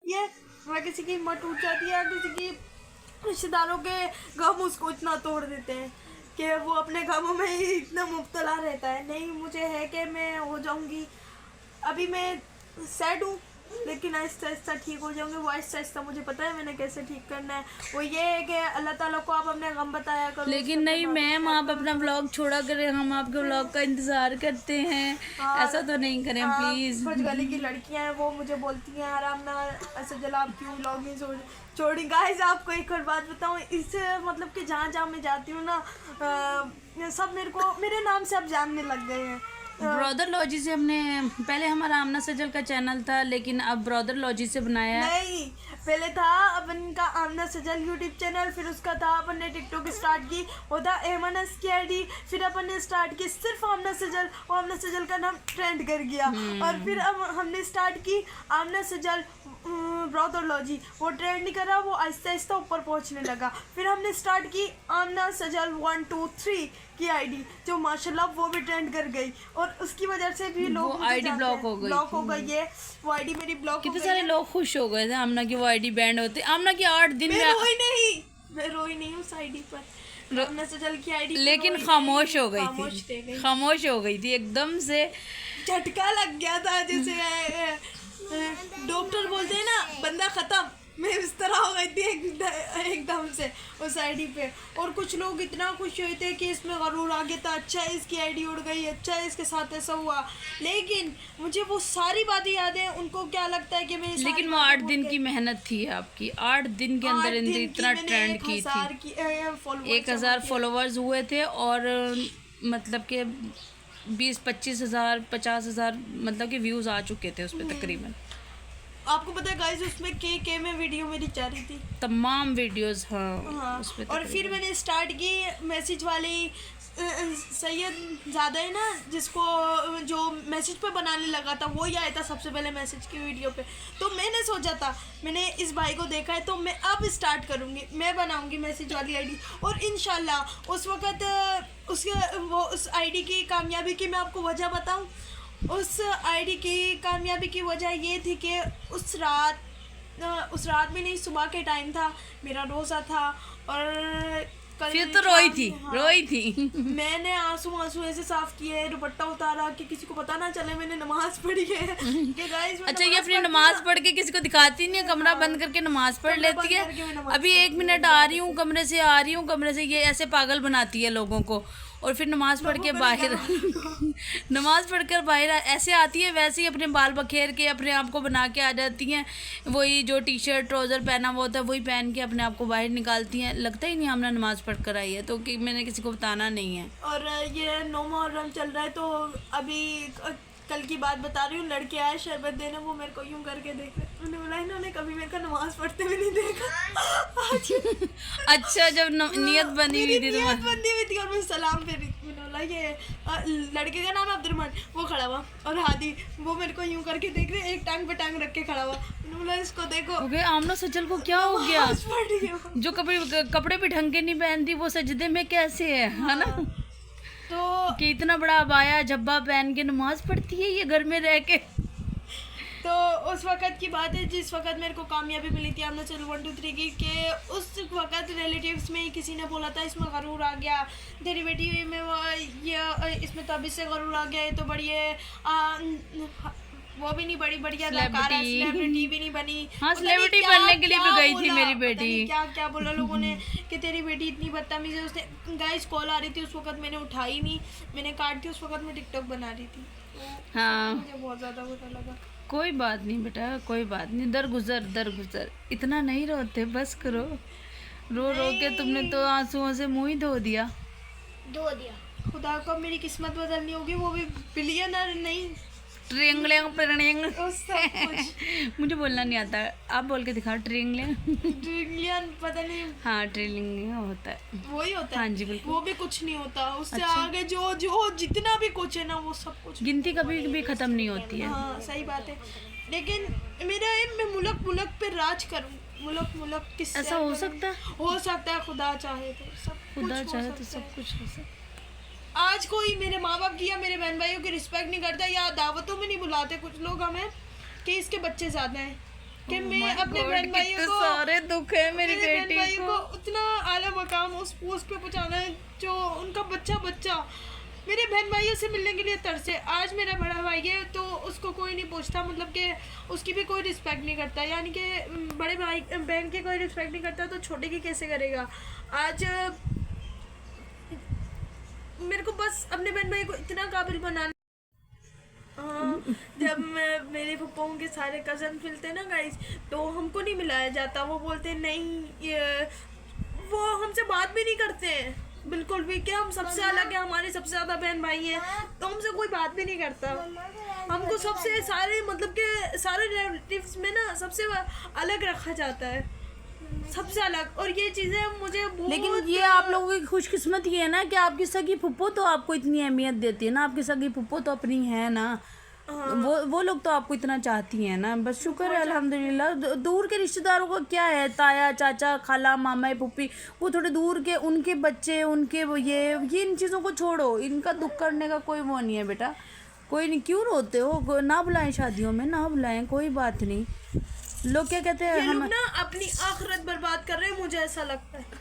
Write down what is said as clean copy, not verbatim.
ये वह किसी की हिम्मत टूट जाती है, किसी की रिश्तेदारों के गम उसको इतना तोड़ देते हैं कि वो अपने गमों में ही इतना मुब्तला रहता है। नहीं, मुझे है कि मैं हो जाऊंगी। अभी मैं सैड हूँ लेकिन आहिस्ता आहिस्ता ठीक हो जाऊंगी। वो आहिस्ता आहिस्ता मुझे पता है मैंने कैसे ठीक करना है। वो ये है कि अल्लाह ताला को आप अपने गम बताया करो। लेकिन नहीं मैम, आप अपना व्लॉग छोड़ा करें, हम आपके व्लॉग का इंतजार करते हैं। ऐसा तो नहीं करें प्लीज। कुछ गली की लड़कियां हैं वो मुझे बोलती हैं आराम ना ऐसे जला आप क्यों व्लॉग नहीं छोड़ी। गाइस आपको एक और बात बताऊं, इस मतलब कि जहाँ जहाँ मैं जाती हूँ ना सब मेरे नाम से अब जानने लग गए हैं। ब्रदर लॉजी से हमने पहले हमारा आमना सजल का चैनल था, लेकिन अब ब्रदर लॉजी से बनाया है। नहीं, पहले था अपन का आमना सजल यूट्यूब चैनल, फिर उसका था अपन ने टिकटॉक स्टार्ट की, वो था एमएनएस की आईडी, फिर अपन ने स्टार्ट की सिर्फ आमना सजल, और आमना सजल का नाम ट्रेंड कर गया। और फिर अब हमने स्टार्ट की आमना सजल ब्रॉडलॉजी, वो ट्रेंड नहीं करा, वो आहिस्ता आहिस्ता ऊपर पहुंचने लगा। फिर हमने स्टार्ट की आमना सजल 1 2 3 की आईडी, जो माशाल्लाह वो भी ट्रेंड कर गई, और उसकी वजह से भी लोग आईडी ब्लॉक हो गई है। वो आईडी मेरी ब्लॉक हो गई। कितने सारे लोग खुश हो गए थे आमना की वो आईडी बैंड होते। आमना की 8 दिन में मैं रोई नहीं उस आईडी पर, आमना सजल की आईडी, लेकिन खामोश हो गई थी, खामोश हो गई थी एकदम से। झटका लग गया था, जैसे डॉक्टर बोलते हैं ना बंदा खत्म, मैं इस तरह हो गई थी एकदम से उस आईडी पे। और कुछ लोग इतना खुश हुए थे कि इसमें गरूर आ गया था, अच्छा है इसकी आईडी उड़ गई, अच्छा है इसके साथ ऐसा हुआ। लेकिन मुझे वो सारी बातें याद है। उनको क्या लगता है कि मैं, लेकिन वो 8 दिन की मेहनत थी आपकी, 8 दिन के अंदर इतना ट्रेंड की थी। 1000 फॉलोवर्स हुए थे, और मतलब के 20-25 हज़ार 50 हज़ार मतलब के व्यूज आ चुके थे उस पर तकरीबन। आपको पता है गाइस उसमें के में वीडियो मेरी जा रही थी, तमाम वीडियोस। हाँ, उस पे और फिर मैंने स्टार्ट की मैसेज वाली। सैयद ज़्यादा है ना, जिसको जो मैसेज पे बनाने लगा था, वो ही आया था सबसे पहले मैसेज की वीडियो पे। तो मैंने सोचा था, मैंने इस भाई को देखा है तो मैं अब स्टार्ट करूँगी, मैं बनाऊँगी मैसेज वाली आईडी। और इंशाल्लाह उस वक़्त उस आईडी की कामयाबी की मैं आपको वजह बताऊँ। उस आईडी की कामयाबी की वजह ये थी कि उस रात में नहीं, सुबह के टाइम था, मेरा रोज़ा था, और फिर तो रोई थी। हाँ, रोई थी। मैंने आंसू ऐसे साफ किए, दुपट्टा उतारा कि किसी को पता ना चले मैंने नमाज पढ़ी है। अच्छा, ये अपनी नमाज पढ़ के किसी को दिखाती नहीं है, कमरा बंद करके नमाज पढ़ लेती है। अभी 1 मिनट आ रही हूँ कमरे से, आ रही हूँ कमरे से, ये ऐसे पागल बनाती है लोगों को। और फिर नमाज पढ़ के बाहर नमाज पढ़कर बाहर ऐसे आती है, वैसे ही अपने बाल बखेर के अपने आप को बना के आ जाती हैं। वही जो टी शर्ट ट्राउज़र पहना हुआ होता है वही पहन के अपने आप को बाहर निकालती हैं। लगता ही नहीं हमने नमाज पढ़ कर आई है, तो कि मैंने किसी को बताना नहीं है। और ये 9 मुहर्रम चल रहा है, तो अभी कल की बात बता रही हूँ, लड़के आए शरबत देने, वो मेरे को यूं करके देख रहे, मैंने बोला इन्होंने कभी मेरे को नमाज पढ़ते हुए नहीं देखा। अच्छा, जब नियत बनी हुई थी और मैं सलाम फेरी, मैंने बोला ये लड़के का नाम है अब्दुलरहमान, वो खड़ा हुआ, और हादी वो मेरे को यूं करके देख रहे, एक टांग पे टांग रख के खड़ा हुआ। मैंने बोला इसको देखो, आमना सजल को क्या हो गया, जो कपड़े भी ढंग के नहीं पहनती वो सजदे में कैसे है ना। तो कि इतना बड़ा अबाया झब्बा पहन के नमाज पढ़ती है ये घर में रह के। तो उस वक़्त की बात है जिस वक़्त मेरे को कामयाबी मिली थी आमना सजल 1 2 3 की, कि उस वक़्त रिलेटिव्स में किसी ने बोला था इसमें गरूर आ गया, तेरी बेटी में ये इसमें तो अभी से गरूर आ गया है, तो बढ़िया वो भी नहीं बड़ी बढ़िया सेलिब्रिटी भी नहीं बनी। हाँ, सेलिब्रिटी बनने के लिए भी गई थी मेरी बेटी। क्या क्या बोला लोगों ने कि तेरी बेटी इतनी बदतमीज है। उसने गाइस कॉल आ रही थी उस वक़्त, मैंने उठाई नहीं, मैंने काट दी। उस वक़्त मैं टिकटॉक बना रही थी। हाँ, मुझे बहुत ज़्यादा बुरा लगा। कोई बात नहीं बेटा, कोई बात नहीं, दर गुजर इतना नहीं रोते, बस करो। रो के तुमने तो आंसुओं से मुंह ही धो दिया। खुदा को मेरी किस्मत बदलनी होगी, वो भी बिलियनर नहीं, ट्रिंगलिंग मुझे बोलना नहीं आता, आप बोल के दिखाओ। ट्रिंगलिंग पता नहीं। हाँ, ट्रिंगलिंग होता है, वही होता है। हाँ जी बिल्कुल। वो भी कुछ नहीं होता उससे। अच्छा। आगे जो जितना भी कुछ है ना, वो सब कुछ, गिनती कभी भी खत्म नहीं होती है। हाँ सही बात है। लेकिन मैं मुल्क पे राज करूँ, मुल्क किस ऐसा हो सकता है, खुदा चाहे तो सब कुछ हो सकता है। आज कोई मेरे माँ बाप की या मेरे बहन भाइयों की रिस्पेक्ट नहीं करता, या दावतों में नहीं बुलाते कुछ लोग हमें कि इसके बच्चे ज़्यादा हैं, कि मैं अपने बहन भाइयों कितने को सारे दुख है मेरी मेरे बहन बेटी भाइयों को। को उतना आला मकाम उस पोस्ट पे पहुंचाना है जो उनका बच्चा मेरे बहन भाइयों से मिलने के लिए तरसे। आज मेरा बड़ा भाई है तो उसको कोई नहीं पूछता, मतलब कि उसकी भी कोई रिस्पेक्ट नहीं करता, यानी कि बड़े भाई बहन की कोई रिस्पेक्ट नहीं करता तो छोटे की कैसे करेगा। आज मेरे को बस अपने बहन भाई को इतना काबिल बनाना। जब मेरे फुप्पों के सारे कज़न मिलते ना गाइस, तो हमको नहीं मिलाया जाता। वो बोलते नहीं, ये वो हमसे बात भी नहीं करते हैं बिल्कुल भी, क्या हम सबसे अलग है, हमारे सबसे ज़्यादा बहन भाई हैं तो हमसे कोई बात भी नहीं करता। हमको सबसे सारे मतलब के सारे रिलेटिव्स में ना सबसे अलग रखा जाता है, सबसे अलग। और ये चीज़ें मुझे बहुत, लेकिन ये आप लोगों की खुशकिस्मत ये है ना कि आपकी सगी फुप्पो तो आपको इतनी अहमियत देती है ना, आपकी सगी फुप्पो तो अपनी है ना, वो लोग तो आपको इतना चाहती हैं ना, बस शुक्र है अल्हम्दुलिल्लाह। दूर के रिश्तेदारों का क्या है, ताया चाचा खाला मामा फुप्पी, वो थोड़े दूर के, उनके बच्चे उनके ये इन चीज़ों को छोड़ो, इनका दुख करने का कोई वो नहीं है बेटा, कोई नहीं। क्यों रोते हो, ना बुलाएं शादियों में, ना बुलाएं, कोई बात नहीं। लोग क्या कहते हैं, ये लोग हम ना अपनी आखिरत बर्बाद कर रहे हैं, मुझे ऐसा लगता है।